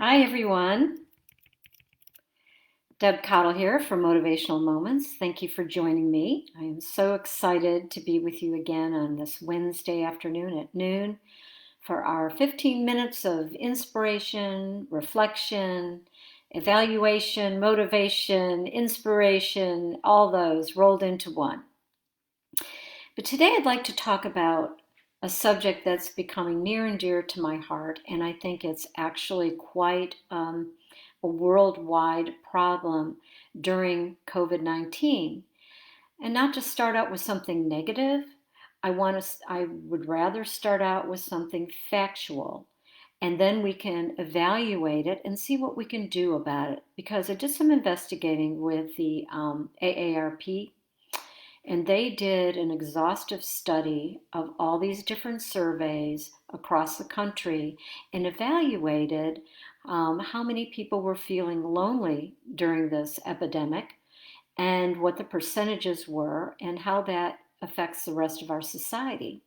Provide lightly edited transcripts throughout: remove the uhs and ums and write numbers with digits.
Hi, everyone. Deb Cottle here for Motivational Moments. Thank you for joining me. I am so excited to be with you again on this Wednesday afternoon at noon for our 15 minutes of inspiration, reflection, evaluation, motivation, inspiration, all those rolled into one. But today I'd like to talk about a subject that's becoming near and dear to my heart, and I think it's actually quite a worldwide problem during COVID-19. And not to start out with something negative, I would rather start out with something factual, and then we can evaluate it and see what we can do about it. Because I did some investigating with the AARP, and they did an exhaustive study of all these different surveys across the country and evaluated how many people were feeling lonely during this epidemic and what the percentages were and how that affects the rest of our society.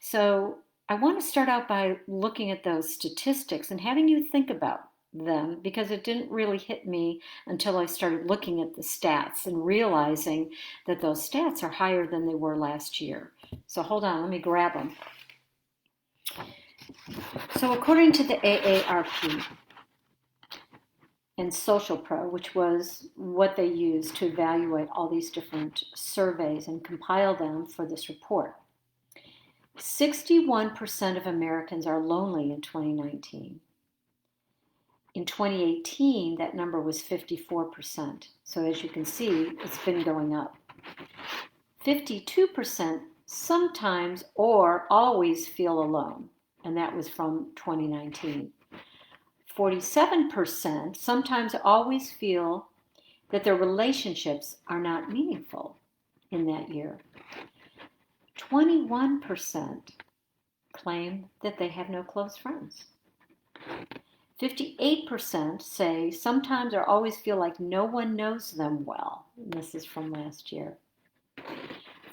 So I want to start out by looking at those statistics and having you think about them because it didn't really hit me until I started looking at the stats and realizing that those stats are higher than they were last year. So hold on, let me grab them. So according to the AARP and Social Pro, which was what they used to evaluate all these different surveys and compile them for this report, 61% of Americans are lonely in 2019. In 2018, that number was 54%. So as you can see, it's been going up. 52% sometimes or always feel alone, and that was from 2019. 47% sometimes always feel that their relationships are not meaningful in that year. 21% claim that they have no close friends. 58% say sometimes or always feel like no one knows them well. And this is from last year.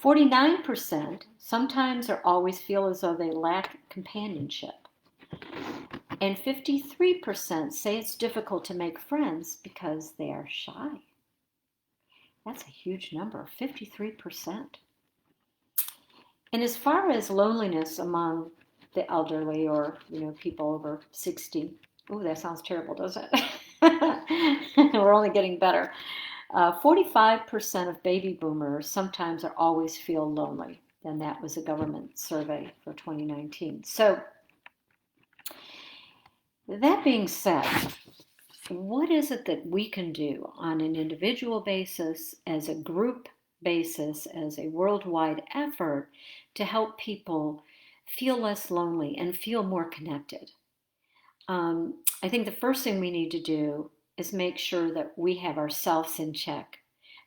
49% sometimes or always feel as though they lack companionship. And 53% say it's difficult to make friends because they are shy. That's a huge number, 53%. And as far as loneliness among the elderly or people over 60, ooh, that sounds terrible, doesn't it? We're only getting better. 45% of baby boomers sometimes or always feel lonely. And that was a government survey for 2019. So that being said, what is it that we can do on an individual basis, as a group basis, as a worldwide effort to help people feel less lonely and feel more connected? I think the first thing we need to do is make sure that we have ourselves in check,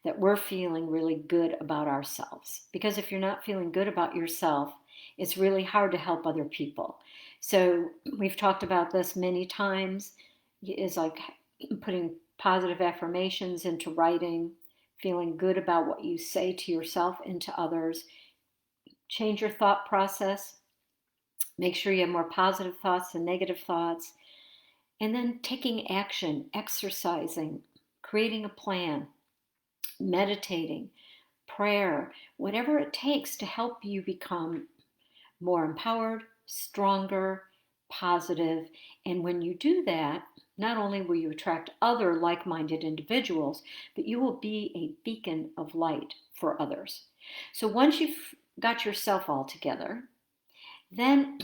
that we're feeling really good about ourselves. Because if you're not feeling good about yourself, it's really hard to help other people. So we've talked about this many times. It's like putting positive affirmations into writing, feeling good about what you say to yourself and to others. Change your thought process. Make sure you have more positive thoughts than negative thoughts. And then taking action, exercising, creating a plan, meditating, prayer, whatever it takes to help you become more empowered, stronger, positive. And when you do that, not only will you attract other like-minded individuals, but you will be a beacon of light for others. So once you've got yourself all together, then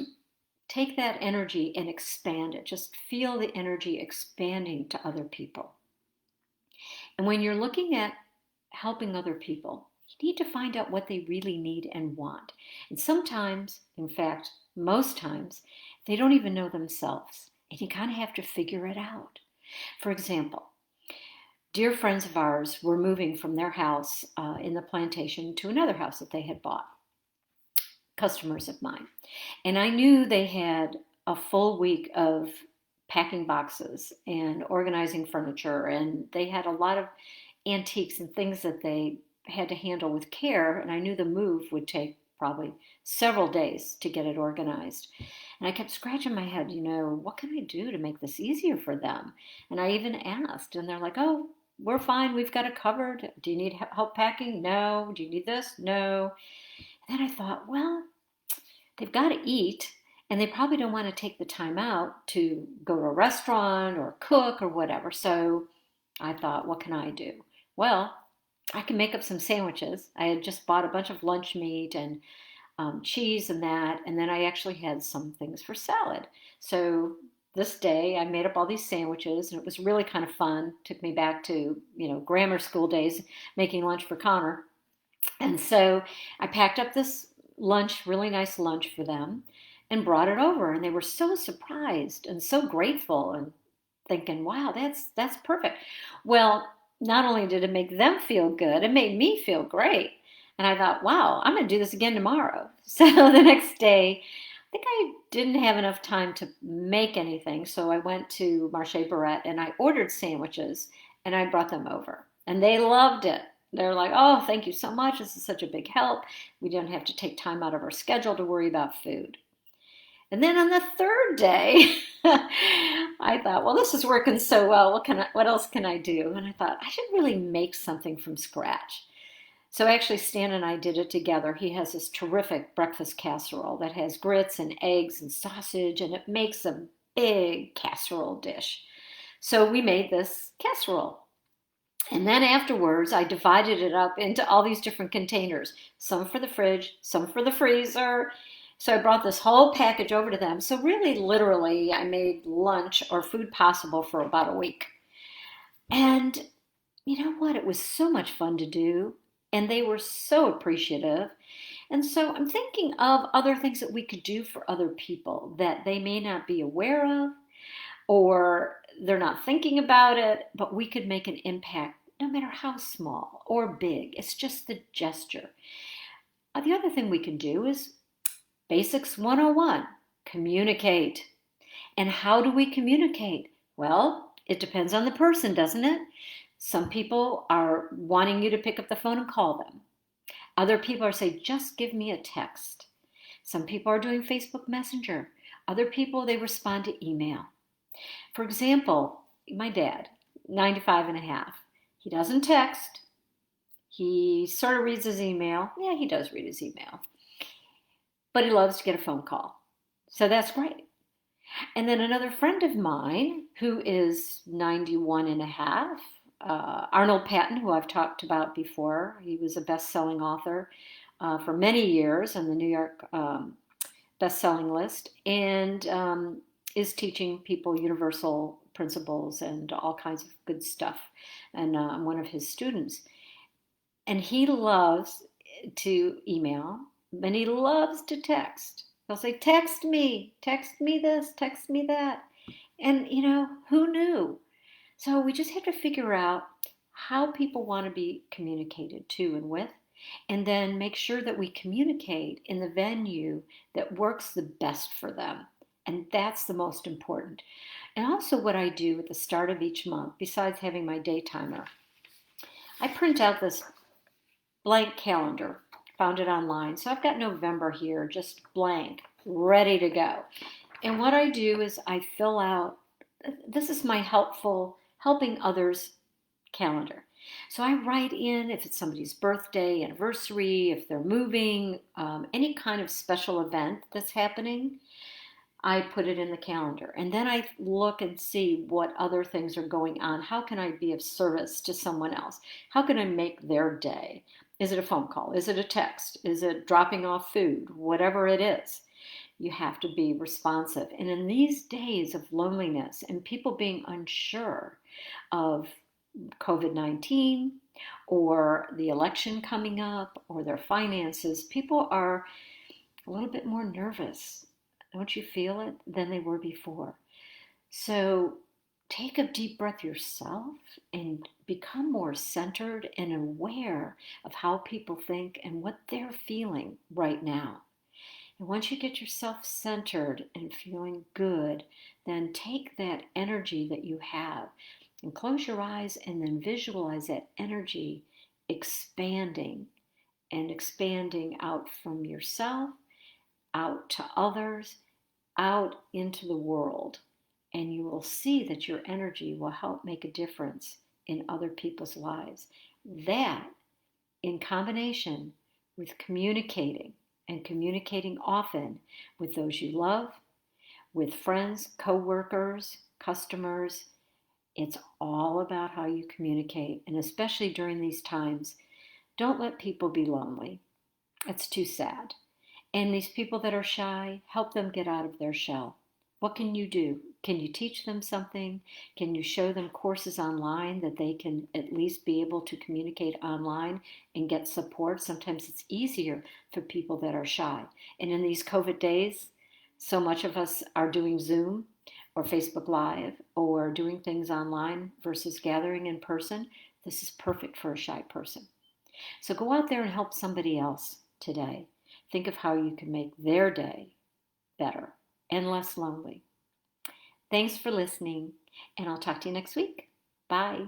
take that energy and expand it. Just feel the energy expanding to other people. And when you're looking at helping other people, you need to find out what they really need and want. And sometimes, in fact, most times, they don't even know themselves. And you kind of have to figure it out. For example, dear friends of ours were moving from their house in the plantation to another house that they had bought, customers of mine. And I knew they had a full week of packing boxes and organizing furniture, and they had a lot of antiques and things that they had to handle with care, and I knew the move would take probably several days to get it organized. And I kept scratching my head, what can I do to make this easier for them? And I even asked, and they're like, oh, we're fine. We've got it covered. Do you need help packing? No. Do you need this? No. And then I thought, well, they've got to eat, and they probably don't want to take the time out to go to a restaurant or cook or whatever. So I thought, what can I do? Well, I can make up some sandwiches. I had just bought a bunch of lunch meat and cheese and that, and then I actually had some things for salad. So this day I made up all these sandwiches, and it was really kind of fun. Took me back to grammar school days, making lunch for Connor. And so I packed up this lunch, really nice lunch for them, and brought it over. And they were so surprised and so grateful and thinking, wow, that's perfect. Well, not only did it make them feel good, it made me feel great. And I thought, wow, I'm going to do this again tomorrow. So the next day, I think I didn't have enough time to make anything. So I went to Marche Barrette and I ordered sandwiches and I brought them over. And they loved it. They're like, oh, thank you so much. This is such a big help. We don't have to take time out of our schedule to worry about food. And then on the third day, I thought, well, this is working so well. What else can I do? And I thought, I should really make something from scratch. So actually, Stan and I did it together. He has this terrific breakfast casserole that has grits and eggs and sausage, and it makes a big casserole dish. So we made this casserole. And then afterwards, I divided it up into all these different containers, some for the fridge, some for the freezer. So I brought this whole package over to them. So really, literally, I made lunch or food possible for about a week. And you know what? It was so much fun to do. And they were so appreciative. And so I'm thinking of other things that we could do for other people that they may not be aware of, or they're not thinking about it, but we could make an impact no matter how small or big. It's just the gesture. The other thing we can do is Basics 101, communicate. And how do we communicate? Well, it depends on the person, doesn't it? Some people are wanting you to pick up the phone and call them. Other people are saying, just give me a text. Some people are doing Facebook Messenger. Other people, they respond to email. For example, my dad, 95 and a half. He doesn't text. He sort of reads his email. Yeah, he does read his email. But he loves to get a phone call. So that's great. And then another friend of mine who is 91 and a half, Arnold Patton, who I've talked about before. He was a best-selling author for many years on the New York best-selling list, and is teaching people universal principles and all kinds of good stuff. And I'm one of his students. And he loves to email, and he loves to text. He'll say, text me this, text me that. And, who knew? So we just have to figure out how people want to be communicated to and with, and then make sure that we communicate in the venue that works the best for them. And that's the most important. And also what I do at the start of each month, besides having my day timer, I print out this blank calendar, found it online. So I've got November here, just blank, ready to go. And what I do is I fill out, this is my helping others calendar. So I write in if it's somebody's birthday, anniversary, if they're moving, any kind of special event that's happening, I put it in the calendar. And then I look and see what other things are going on. How can I be of service to someone else? How can I make their day? Is it a phone call? Is it a text? Is it dropping off food? Whatever it is, you have to be responsive. And in these days of loneliness and people being unsure of COVID-19 or the election coming up or their finances, people are a little bit more nervous. Don't you feel it? Than they were before. So take a deep breath yourself and become more centered and aware of how people think and what they're feeling right now. And once you get yourself centered and feeling good, then take that energy that you have and close your eyes and then visualize that energy expanding and expanding out from yourself, out to others, out into the world. And you will see that your energy will help make a difference in other people's lives. That, in combination with communicating and communicating often with those you love, with friends, co-workers, customers, it's all about how you communicate. And especially during these times, don't let people be lonely. It's too sad. And these people that are shy, help them get out of their shell. What can you do? Can you teach them something? Can you show them courses online that they can at least be able to communicate online and get support? Sometimes it's easier for people that are shy. And in these COVID days, so much of us are doing Zoom or Facebook Live or doing things online versus gathering in person. This is perfect for a shy person. So go out there and help somebody else today. Think of how you can make their day better and less lonely. Thanks for listening, and I'll talk to you next week. Bye.